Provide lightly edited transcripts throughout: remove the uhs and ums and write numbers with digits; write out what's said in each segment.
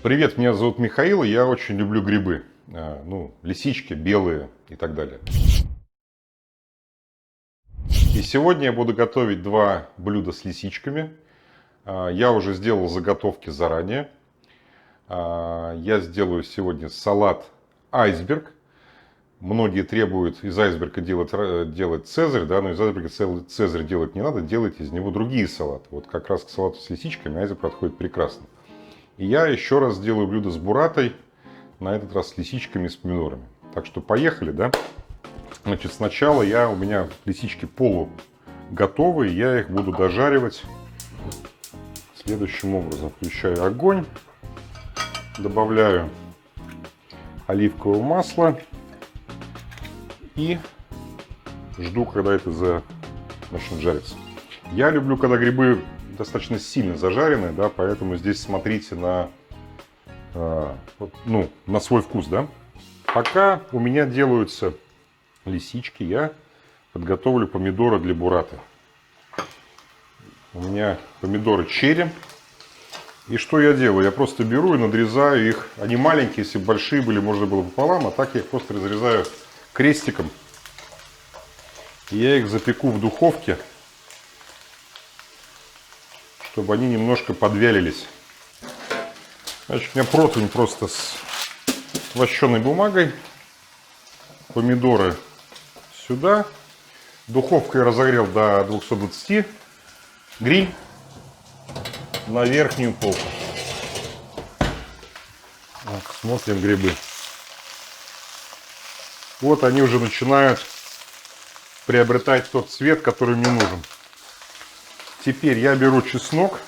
Привет, меня зовут Михаил, и я очень люблю грибы. Лисички, белые и так далее. И сегодня я буду готовить два блюда с лисичками. Я уже сделал заготовки заранее. Я сделаю сегодня салат айсберг. Многие требуют из айсберга делать цезарь, да, но из айсберга цезарь делать не надо, делайте из него другие салаты. Вот как раз к салату с лисичками айсберг подходит прекрасно. И я еще раз сделаю блюдо с буратой, на этот раз с лисичками и с помидорами. Так что поехали, да? Значит, сначала у меня лисички полуготовые, я их буду дожаривать следующим образом. Включаю огонь, добавляю оливковое масло и жду, когда это начнет жариться. Я люблю, когда грибы достаточно сильно зажарены, да, поэтому здесь смотрите на свой вкус, да. Пока у меня делаются лисички, я подготовлю помидоры для бураты. У меня помидоры черри. И что я делаю? Я просто беру и надрезаю их. Они маленькие, если бы большие были, можно было пополам, а так я их просто разрезаю крестиком. И я их запеку в духовке, чтобы они немножко подвялились. Значит, у меня противень просто с вощеной бумагой. Помидоры сюда. Духовку я разогрел до 220. Гриль на верхнюю полку. Вот, смотрим грибы. Вот они уже начинают приобретать тот цвет, который мне нужен. Теперь я беру чеснок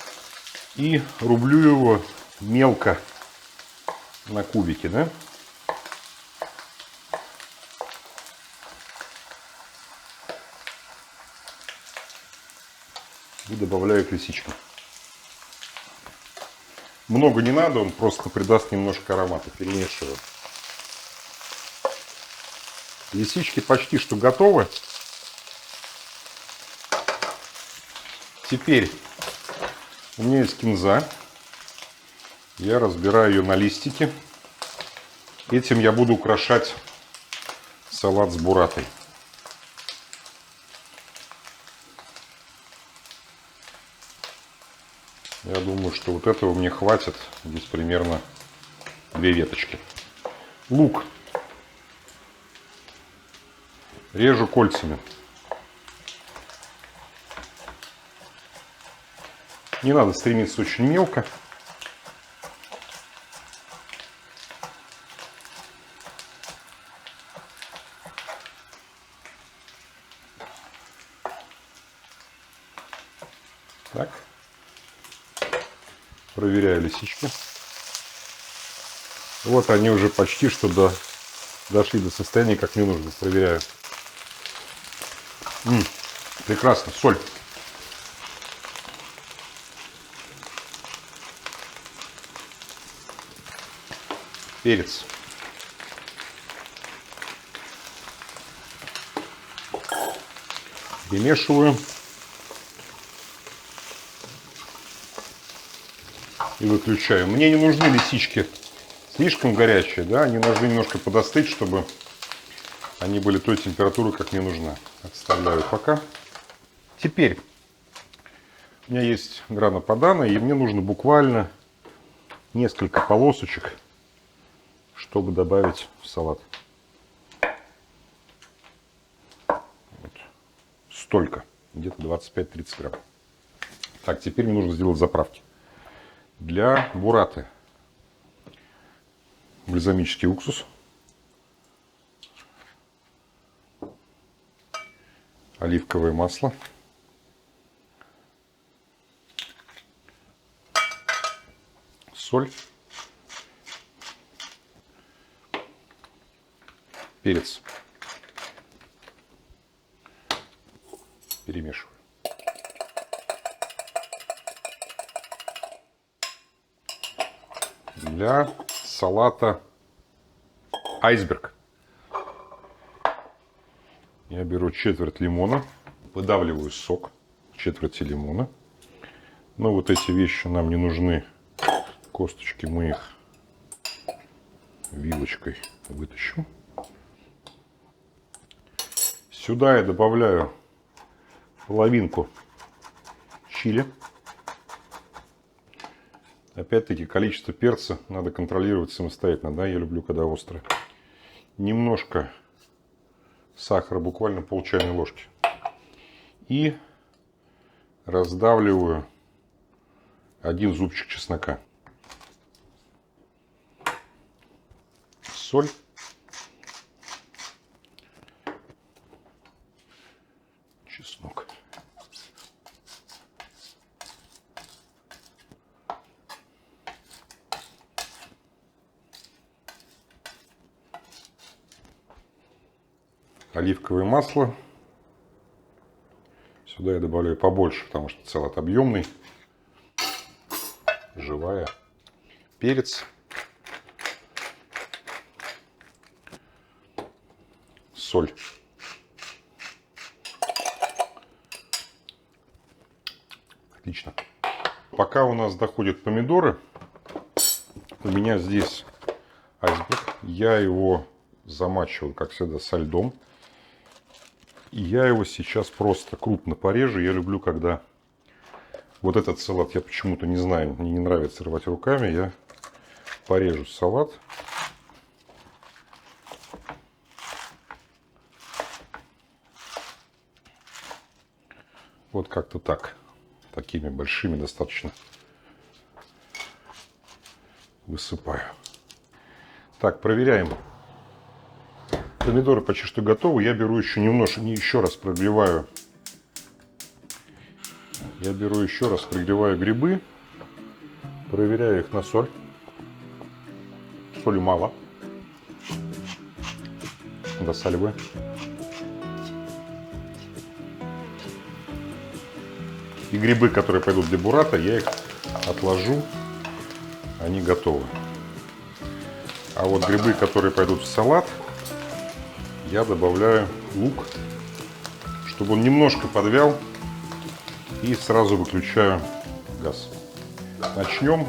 и рублю его мелко на кубики, да? И добавляю к лисичкам. Много не надо, он просто придаст немножко аромата. Перемешиваю. Лисички почти что готовы. Теперь у меня есть кинза. Я разбираю ее на листики. Этим я буду украшать салат с буратой. Я думаю, что вот этого мне хватит. Здесь примерно 2 веточки. Лук режу кольцами. Не надо стремиться очень мелко. Так. Проверяю лисички. Вот они уже почти что дошли до состояния, как мне нужно. Проверяю. Прекрасно. Соль. Перец. Перемешиваю. И выключаю. Мне не нужны лисички слишком горячие, да, они должны немножко подостыть, чтобы они были той температуры, как мне нужна. Отставляю пока. Теперь у меня есть грана падано, и мне нужно буквально несколько полосочек, чтобы добавить в салат. Вот. Столько, где-то 25-30 грамм. Так, теперь мне нужно сделать заправки. Для бураты бальзамический уксус, оливковое масло, соль, перец. Перемешиваю. Для салата айсберг я беру четверть лимона, выдавливаю сок четверти лимона. Но вот эти вещи нам не нужны. Косточки мы их вилочкой вытащу. Сюда я добавляю половинку чили. Опять-таки количество перца надо контролировать самостоятельно. Да? Я люблю, когда острое. Немножко сахара, буквально пол чайной ложки. И раздавливаю один зубчик чеснока. Соль. Чеснок. Оливковое масло. Сюда я добавляю побольше, потому что салат объемный. Живая. Перец. Соль. Отлично. Пока у нас доходят помидоры, у меня здесь айсберг. Я его замачивал, как всегда, со льдом. И я его сейчас просто крупно порежу. Я люблю, когда вот этот салат, я почему-то не знаю, мне не нравится рвать руками. Я порежу салат. Вот как-то так. Такими большими достаточно высыпаю. Так, проверяем. Помидоры почти что готовы. Я беру еще немножко, еще раз прогреваю. Я беру еще раз, прогреваю грибы. Проверяю их на соль. Соли мало. Досаливаю. И грибы, которые пойдут для бурата, я их отложу. Они готовы. А вот грибы, которые пойдут в салат, я добавляю лук, чтобы он немножко подвял, и сразу выключаю газ. Начнем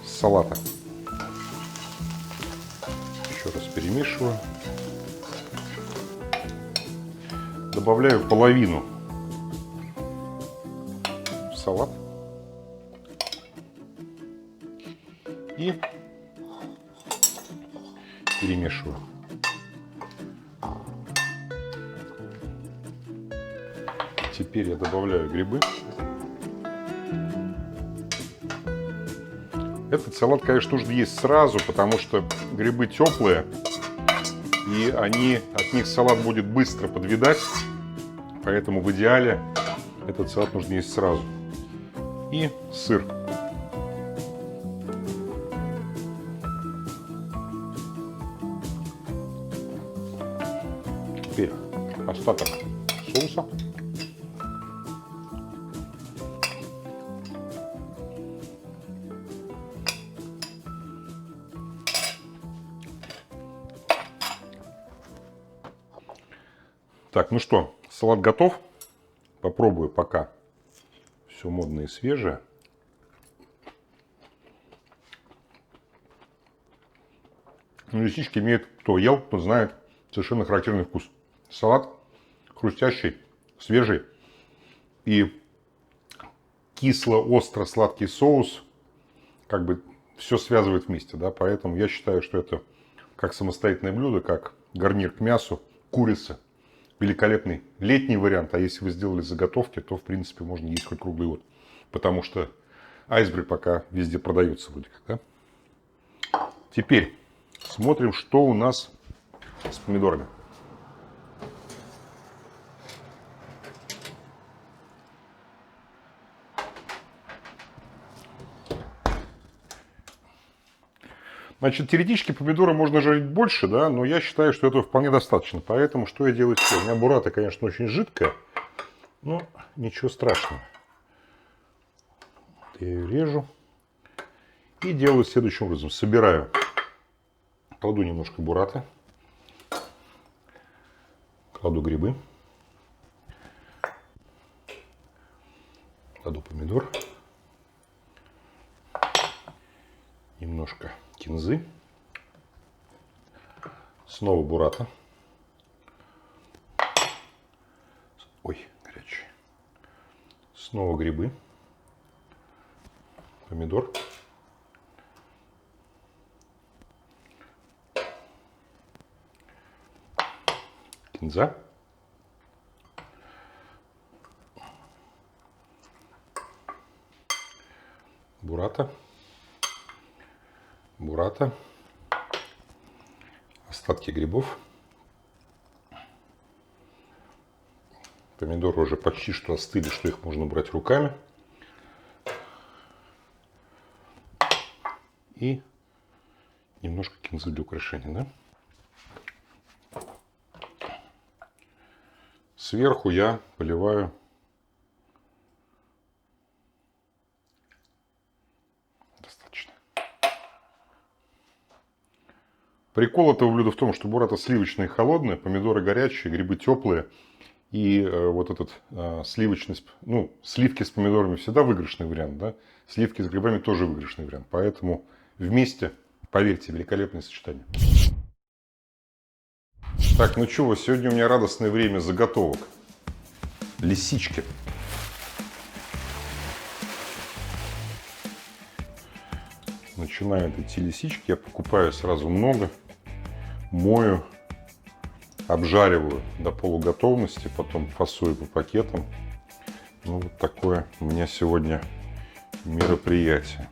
с салата. Еще раз перемешиваю. Добавляю половину в салат и перемешиваю. Теперь я добавляю грибы. Этот салат, конечно, нужно есть сразу, потому что грибы теплые, и от них салат будет быстро подвидать. Поэтому в идеале этот салат нужно есть сразу. И сыр. Теперь остаток соуса. Так, ну что, салат готов. Попробую пока все модное и свежее. Ну, лисички имеют, кто ел, кто знает, совершенно характерный вкус. Салат хрустящий, свежий и кисло-остро-сладкий соус как бы все связывает вместе, да, поэтому я считаю, что это как самостоятельное блюдо, как гарнир к мясу, курица. Великолепный летний вариант, а если вы сделали заготовки, то в принципе можно есть хоть круглый год, потому что айсберг пока везде продается вроде как, да? Теперь смотрим, что у нас с помидорами. Значит, теоретически помидоры можно жарить больше, да, но я считаю, что этого вполне достаточно. Поэтому что я делаю теперь? У меня бурата, конечно, очень жидкая, но ничего страшного. Я ее режу и делаю следующим образом. Собираю, кладу немножко бурата, кладу грибы, кладу помидор, немножко кинзы, Снова бурата. Ой, горячий. Снова грибы. Помидор. Кинза. Бурата. Бурата. Остатки грибов. Помидоры уже почти что остыли, что их можно брать руками. И немножко кинзы для украшения, да? Сверху я поливаю достаточно. Прикол этого блюда в том, что бурата сливочная и холодная, помидоры горячие, грибы теплые. И вот этот сливочность, ну, сливки с помидорами всегда выигрышный вариант, да? Сливки с грибами тоже выигрышный вариант. Поэтому вместе, поверьте, великолепное сочетание. Так, ну чего, сегодня у меня радостное время заготовок. Лисички. Начинают идти лисички, я покупаю сразу много, мою, обжариваю до полуготовности, потом фасую по пакетам. Ну, вот такое у меня сегодня мероприятие.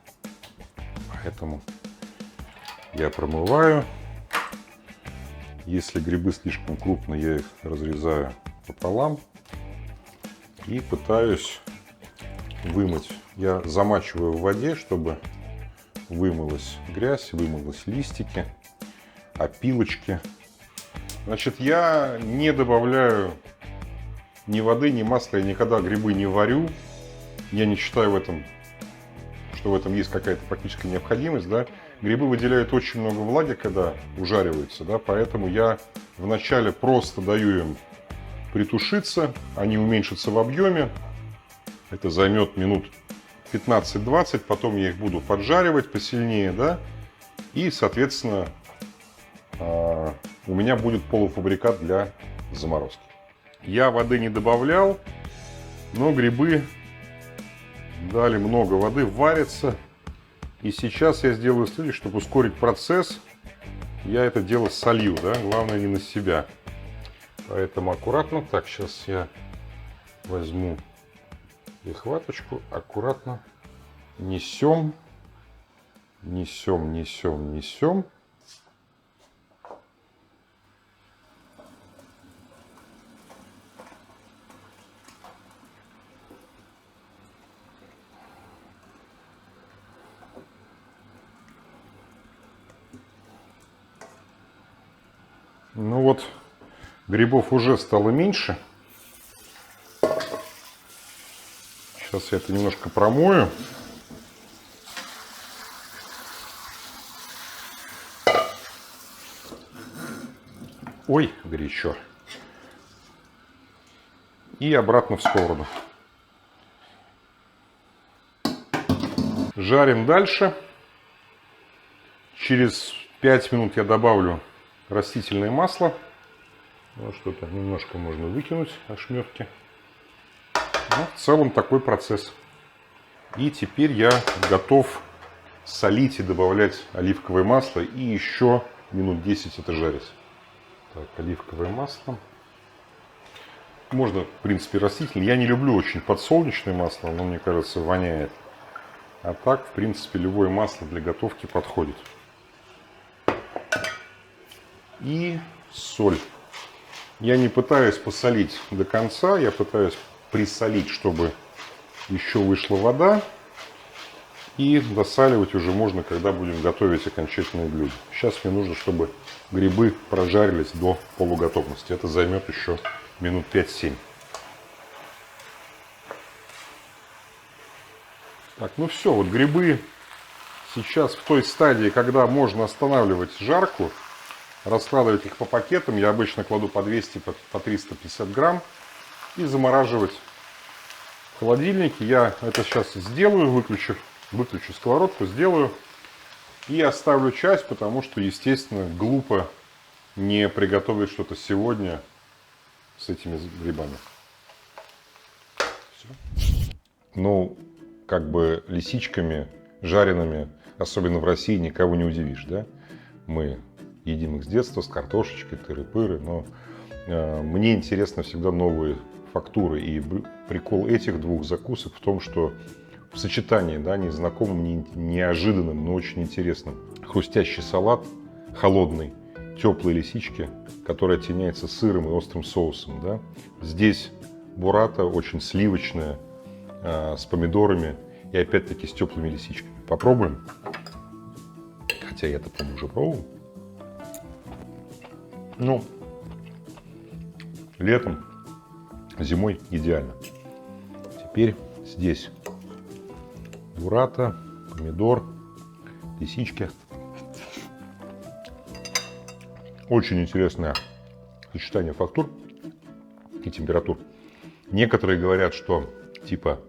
Поэтому я промываю. Если грибы слишком крупные, я их разрезаю пополам и пытаюсь вымыть. Я замачиваю в воде, чтобы вымылась грязь, вымылась листики, опилочки. Значит, я не добавляю ни воды, ни масла, я никогда грибы не варю. Я не считаю что в этом есть какая-то практическая необходимость, да. Грибы выделяют очень много влаги, когда ужариваются, да, поэтому я вначале просто даю им притушиться, они уменьшатся в объеме. Это займет минут 15-20, потом я их буду поджаривать посильнее, да, и, соответственно, у меня будет полуфабрикат для заморозки. Я воды не добавлял, но грибы дали много воды, варятся. И сейчас я сделаю следующее, чтобы ускорить процесс. Я это дело солью, да, главное не на себя. Поэтому аккуратно. Так, сейчас я возьму прихваточку, аккуратно несем, несем, несем, несем. Ну вот, грибов уже стало меньше. Сейчас я это немножко промою. Ой, горячо. И обратно в сковороду. Жарим дальше. Через 5 минут я добавлю растительное масло. Вот что-то немножко можно выкинуть, ошметки. Ну, в целом такой процесс. И теперь я готов солить и добавлять оливковое масло. И еще минут 10 это жарить. Так, оливковое масло. Можно, в принципе, растительное. Я не люблю очень подсолнечное масло, оно, мне кажется, воняет. А так, в принципе, любое масло для готовки подходит. И соль. Я не пытаюсь посолить до конца, я пытаюсь присолить, чтобы еще вышла вода. И досаливать уже можно, когда будем готовить окончательное блюдо. Сейчас мне нужно, чтобы грибы прожарились до полуготовности. Это займет еще минут 5-7. Так, ну все, вот грибы сейчас в той стадии, когда можно останавливать жарку. Раскладывать их по пакетам. Я обычно кладу по 200, по 350 грамм. И замораживать в холодильнике. Я это сейчас сделаю, выключу сковородку, сделаю. И оставлю часть, потому что, естественно, глупо не приготовить что-то сегодня с этими грибами. Все. Ну, как бы лисичками жареными, особенно в России, никого не удивишь, да? Мы едим их с детства, с картошечкой, тыры-пыры, но мне интересно всегда новые фактуры. И прикол этих двух закусок в том, что в сочетании, да, незнакомым, неожиданным, но очень интересным. Хрустящий салат, холодный, теплые лисички, которые оттеняются сыром и острым соусом, да. Здесь буррата очень сливочная, с помидорами и опять-таки с теплыми лисичками. Попробуем. Хотя я-то, по-моему, уже пробовал. Ну, летом, зимой идеально. Теперь здесь буррата, помидор, лисички. Очень интересное сочетание фактур и температур. Некоторые говорят, что типа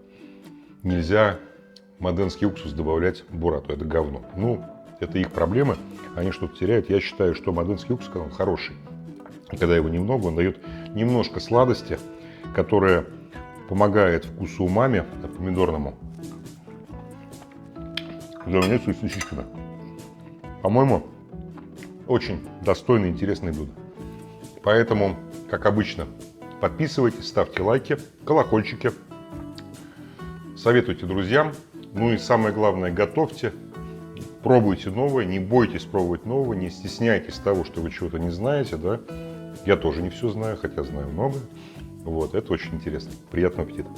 нельзя маденский уксус добавлять в буррату. Это говно. Ну, это их проблемы. Они что-то теряют. Я считаю, что маденский уксус, он хороший. И когда его немного, он дает немножко сладости, которая помогает вкусу умами, помидорному. Заменяется с лисичками. По-моему, очень достойное и интересное блюдо. Поэтому, как обычно, подписывайтесь, ставьте лайки, колокольчики. Советуйте друзьям. Ну и самое главное, готовьте. Пробуйте новое, не бойтесь пробовать новое, не стесняйтесь того, что вы чего-то не знаете, да. Я тоже не все знаю, хотя знаю много. Вот, это очень интересно. Приятного аппетита.